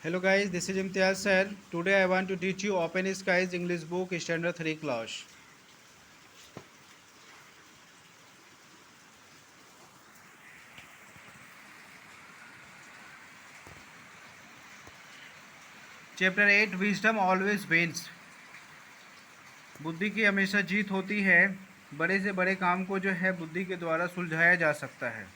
Hello guys, this is Imtiaz sir. Today I want to teach you Open Skies English book Standard 3 class. Chapter 8 Wisdom always wins. बुद्धि की हमेशा जीत होती है। बड़े से बड़े काम को जो है बुद्धि के द्वारा सुलझाया जा सकता है।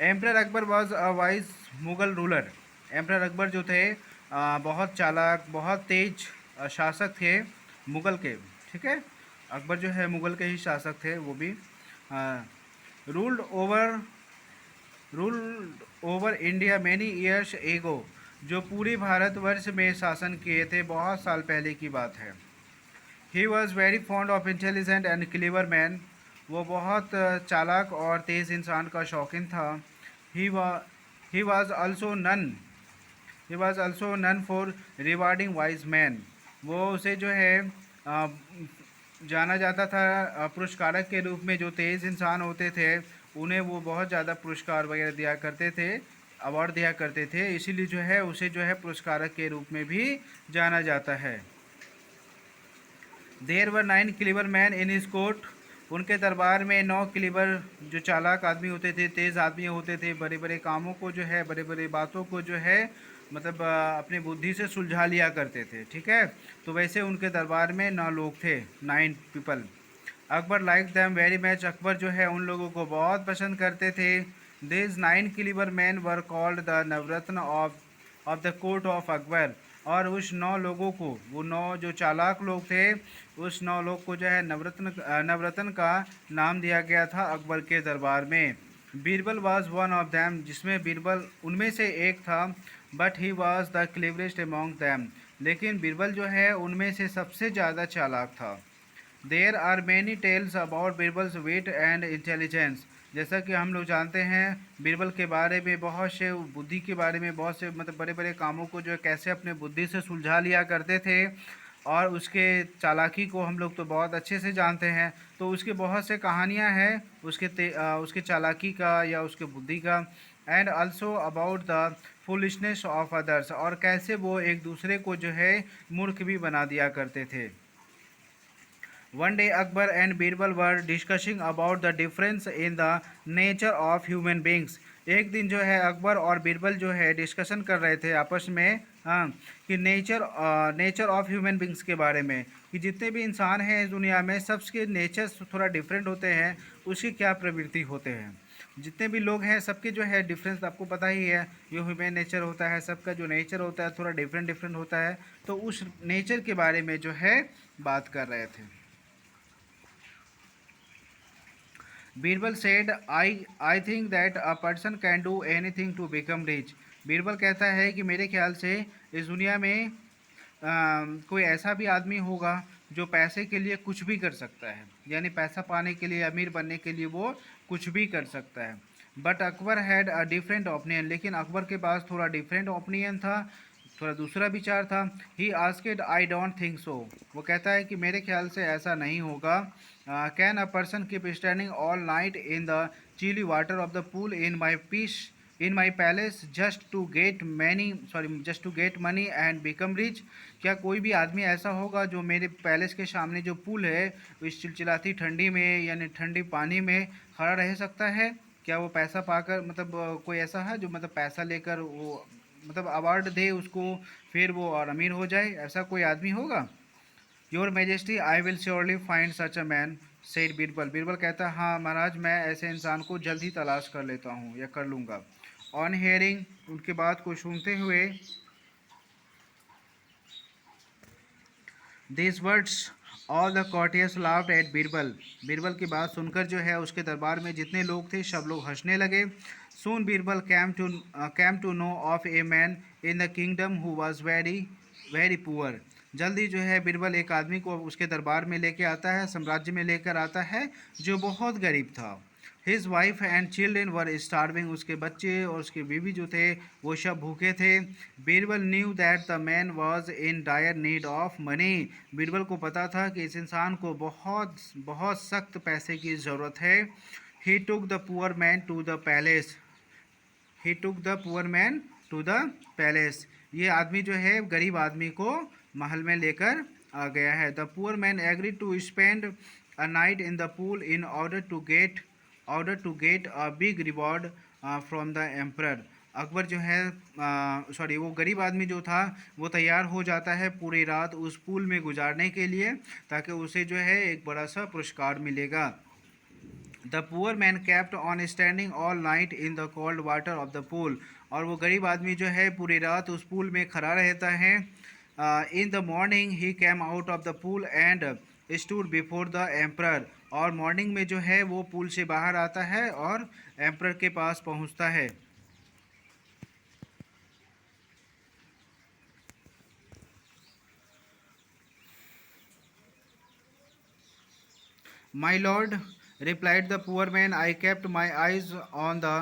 Emperor Akbar was a wise Mughal ruler. Emperor Akbar जो थे बहुत चालाक, बहुत तेज शासक थे मुगल के। ठीक है, अकबर जो है मुगल के ही शासक थे वो भी। Ruled over ruled over India many years ago. जो पूरे भारतवर्ष में शासन किए थे बहुत साल पहले की बात है। He was very fond of intelligent and clever man. वो बहुत चालाक और तेज़ इंसान का शौकीन था। He was also none he was also none for rewarding wise man. वो उसे जो है अ, जाना जाता था पुरस्कारक के रूप में। जो तेज़ इंसान होते थे उन्हें वो बहुत ज़्यादा पुरस्कार वगैरह दिया करते थे, अवार्ड दिया करते थे। इसीलिए जो है उसे जो है पुरस्कारक के रूप में भी जाना जाता है। There were 9 clever man in his court. उनके दरबार में 9 क्लीवर जो चालाक आदमी होते थे, तेज़ आदमी होते थे, बड़े बड़े कामों को जो है, बड़े बड़े बातों को जो है मतलब अपनी बुद्धि से सुलझा लिया करते थे। ठीक है, तो वैसे उनके दरबार में 9 लोग थे, 9 people. Akbar like them very much. Akbar जो है उन लोगों को बहुत पसंद करते थे। This 9 clever man were called the Navratna of the court of Akbar. और उस 9 लोगों को, वो 9 जो चालाक लोग थे, उस 9 लोग को जो है नवरत्न का नाम दिया गया था अकबर के दरबार में। Birbal was one of them, जिसमें बीरबल उनमें से एक था। But he was the cleverest among them, लेकिन बीरबल जो है उनमें से सबसे ज़्यादा चालाक था। There are many tales about Birbal's wit and intelligence. जैसा कि हम लोग जानते हैं बीरबल के बारे में, बहुत से बुद्धि के बारे में, बहुत से मतलब बड़े बड़े कामों को जो है कैसे अपने बुद्धि से सुलझा लिया करते थे। और उसके चालाकी को हम लोग तो बहुत अच्छे से जानते हैं। तो उसकी बहुत से कहानियाँ हैं उसके चालाकी का या उसके बुद्धि का। And also about the foolishness of others, और कैसे वो एक दूसरे को जो है मूर्ख भी बना दिया करते थे। One day Akbar and Birbal were discussing about the difference in the nature of human beings. एक दिन जो है अकबर और बीरबल जो है डिस्कशन कर रहे थे आपस में, हाँ, कि नेचर ऑफ ह्यूमन बींग्स के बारे में, कि जितने भी इंसान हैं इस दुनिया में सबके नेचर थोड़ा डिफरेंट होते हैं, उसकी क्या प्रवृत्ति होते हैं। जितने भी लोग हैं सबके जो है डिफरेंस आपको पता ही है। जो ह्यूमन नेचर होता है, सबका जो नेचर होता है थोड़ा डिफरेंट डिफरेंट होता है। तो उस नेचर के बारे में जो है बात कर रहे थे। Birbal said I think that a person can do anything to become rich. Birbal कहता है कि मेरे ख्याल से इस दुनिया में कोई ऐसा भी आदमी होगा जो पैसे के लिए कुछ भी कर सकता है, यानी पैसा पाने के लिए, अमीर बनने के लिए वो कुछ भी कर सकता है। But Akbar had a different opinion, लेकिन अकबर के पास थोड़ा डिफरेंट ओपिनियन था, थोड़ा दूसरा विचार था। He asked I don't think so. वो कहता है कि मेरे ख्याल से ऐसा नहीं होगा। Can a person keep standing all night in the chilly water of the pool in my palace just to get money and become rich. क्या कोई भी आदमी ऐसा होगा जो मेरे पैलेस के सामने जो पुल है इस चिलचिलाती ठंडी में, यानी ठंडी पानी में खड़ा रह सकता है? क्या वो पैसा पाकर मतलब कोई ऐसा है जो मतलब पैसा लेकर वो मतलब अवार्ड दे उसको, फिर वो और अमीर हो जाए? ऐसा कोई आदमी होगा? Your majesty I will surely find such a man, said Birbal. Birbal कहता है हाँ महाराज, मैं ऐसे इंसान को जल्द ही तलाश कर लेता हूँ या कर लूँगा। ऑन हेयरिंग, उनकी बात को सुनते हुए, this words all the courtiers laughed at Birbal. Birbal की बात सुनकर जो है उसके दरबार में जितने लोग थे सब लोग हंसने लगे। Soon Birbal came to know of a man in the kingdom who was very very poor. जल्दी जो है बीरबल एक आदमी को उसके दरबार में लेके आता है, साम्राज्य में लेकर आता है, जो बहुत गरीब था। His wife and children were starving. उसके बच्चे और उसकी बीवी जो थे वो सब भूखे थे। Birbal knew that the man was in dire need of money. Birbal को पता था कि इस इंसान को बहुत बहुत सख्त पैसे की ज़रूरत है। He took the poor man to the palace. He took the poor man to the palace. ये आदमी जो है गरीब आदमी को महल में लेकर आ गया है। The poor man agree to spend a night in the pool in order to get a big reward from the emperor. Akbar जो है सॉरी वो गरीब आदमी जो था वो तैयार हो जाता है पूरी रात उस पूल में गुजारने के लिए, ताकि उसे जो है एक बड़ा सा पुरस्कार मिलेगा। The poor man kept on standing all night in the cold water of the pool. और वो गरीब आदमी जो है पूरी रात उस पूल में खड़ा रहता है। In the morning he came out of the pool and stood before the emperor. और मॉर्निंग में जो है वो पूल से बाहर आता है और एम्प्रर के पास पहुंचता है। My lord, replied the poor man, I kept my eyes on the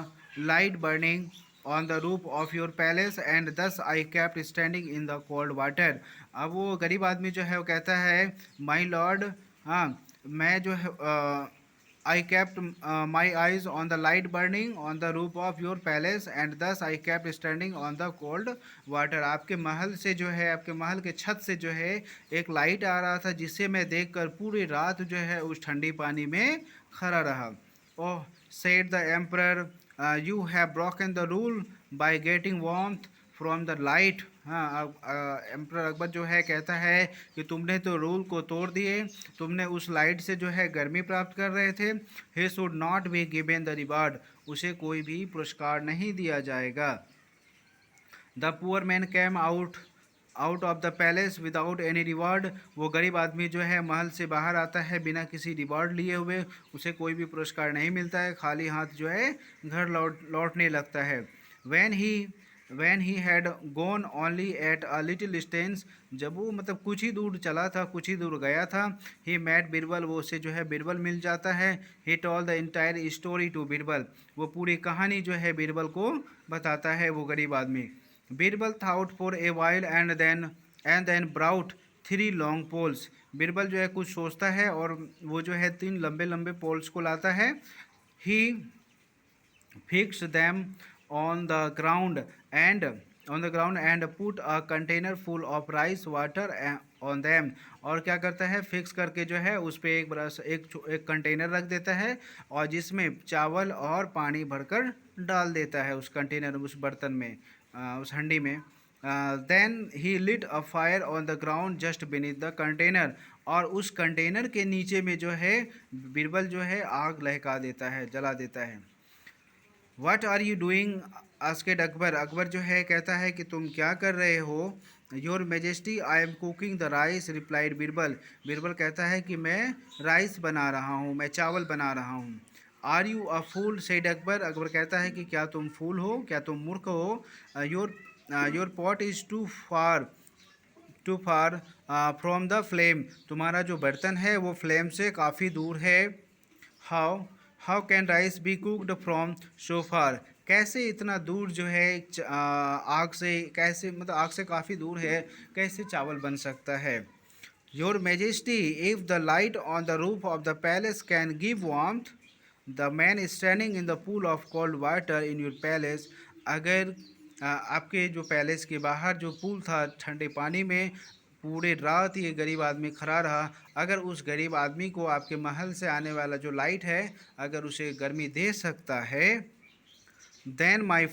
light burning on the roof of your palace and thus I kept standing in the cold water। अब वो गरीब आदमी जो है वो कहता है माई लॉर्ड, हाँ मैं जो है I kept my eyes on the light burning on the roof of your palace and thus I kept standing on the cold water। आपके महल से जो है आपके महल के छत से जो है एक लाइट आ रहा था जिसे मैं देखकर पूरी रात जो है उस ठंडी पानी में खड़ा रहा। Oh said the emperor, you have broken the rule by getting warmth from the light. हाँ एम्परर अकबर जो है कहता है कि तुमने तो रूल को तोड़ दिए, तुमने उस लाइट से जो है गर्मी प्राप्त कर रहे थे। He should not be given the reward, उसे कोई भी पुरस्कार नहीं दिया जाएगा। The poor man came out of the palace without any reward. वो गरीब आदमी जो है महल से बाहर आता है बिना किसी रिवॉर्ड लिए हुए, उसे कोई भी पुरस्कार नहीं मिलता है, खाली हाथ जो है घर लौटने लगता है। When he had gone only at a little distance, जब वो मतलब कुछ ही दूर चला था, कुछ ही दूर गया था, ही मैट बीरबल, वो उसे जो है बीरबल मिल जाता है। He told the entire story to Birbal, वो पूरी कहानी जो है बीरबल को बताता है वो गरीब आदमी। Birbal thought for a while and then brought 3 long poles. Birbal जो है कुछ सोचता है और वो जो है 3 लंबे पोल्स को लाता है। He fix them on the ground and put a container full of rice water on them. और क्या करता है फिक्स करके जो है उस पर एक बड़ा सा एक कंटेनर रख देता है और जिसमें चावल और पानी भरकर डाल देता है उस कंटेनर उस बर्तन में, उस हंडी में। Then he lit a fire on the ground just beneath the container. और उस कंटेनर के नीचे में जो है बीरबल जो है आग लहका देता है, जला देता है। What are you doing asked Akbar. Akbar जो है कहता है कि तुम क्या कर रहे हो। Your majesty I am cooking the rice replied Birbal. Birbal कहता है कि मैं राइस बना रहा हूँ, मैं चावल बना रहा हूँ। Are you a fool said Akbar. Akbar कहता है कि क्या तुम फूल हो, क्या तुम मूर्ख हो। Your your pot is too far from the flame. तुम्हारा जो बर्तन है वो फ्लेम से काफ़ी दूर है। How how can rice be cooked from so far. कैसे इतना दूर जो है आग से, कैसे मतलब आग से काफ़ी दूर है, कैसे चावल बन सकता है। Your majesty if the light on the roof of the palace can give warmth the man standing in the pool of cold water in your palace. अगर आपके जो पैलेस के बाहर जो पूल था ठंडे पानी में पूरे रात ये गरीब आदमी खड़ा रहा, अगर उस गरीब आदमी को आपके महल से आने वाला जो लाइट है अगर उसे गर्मी दे सकता है, then my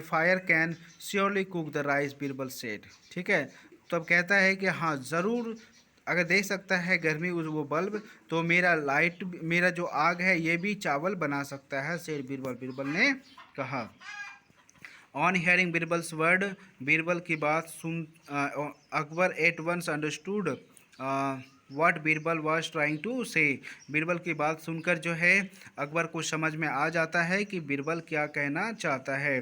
fire can surely cook the rice, Birbal said. ठीक है, तो अब कहता है कि हाँ ज़रूर अगर दे सकता है गर्मी उस वो बल्ब, तो मेरा जो आग है ये भी चावल बना सकता है, शेर बीरबल ने कहा। On hearing Birbal's word, Birbal की बात सुन Akbar at once understood what Birbal was trying to say. Birbal की बात सुनकर जो है अकबर को समझ में आ जाता है कि बीरबल क्या कहना चाहता है।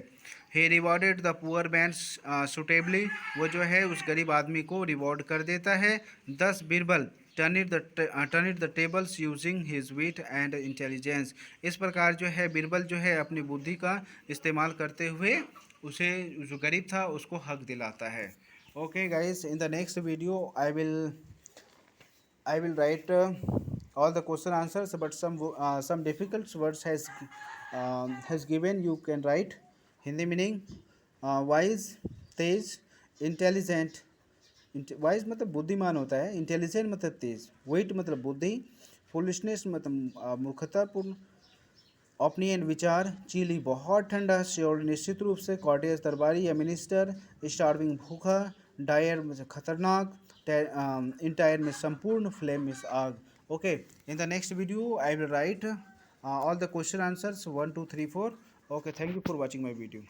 he rewarded the poor man suitably, वो जो है उस गरीब आदमी को रिवॉर्ड कर देता है। Thus Birbal turn the tables using his wit and intelligence. इस प्रकार जो है बीरबल जो है अपनी बुद्धि का इस्तेमाल करते हुए उसे जो गरीब था उसको हक दिलाता है। Okay guys, in the next video I will write all the question answers, but some difficult words has given. You can write Hindi meaning wise, Tej, intelligent. Wise मतलब बुद्धिमान होता है, इंटेलिजेंट मतलब तेज, वेट मतलब बुद्धि, फुलिशनेस मतलब मूर्खतापूर्ण, ओपिनियन विचार, चिली बहुत ठंडा, श्योर निश्चित रूप से, कॉर्टियस दरबारी या मिनिस्टर, स्टार्विंग भूखा, डायर मतलब खतरनाक, इंटायर में संपूर्ण, फ्लेम में आग। Okay, in the next video I will write all the question answers 1 2 3 4। Okay, thank you for watching my video.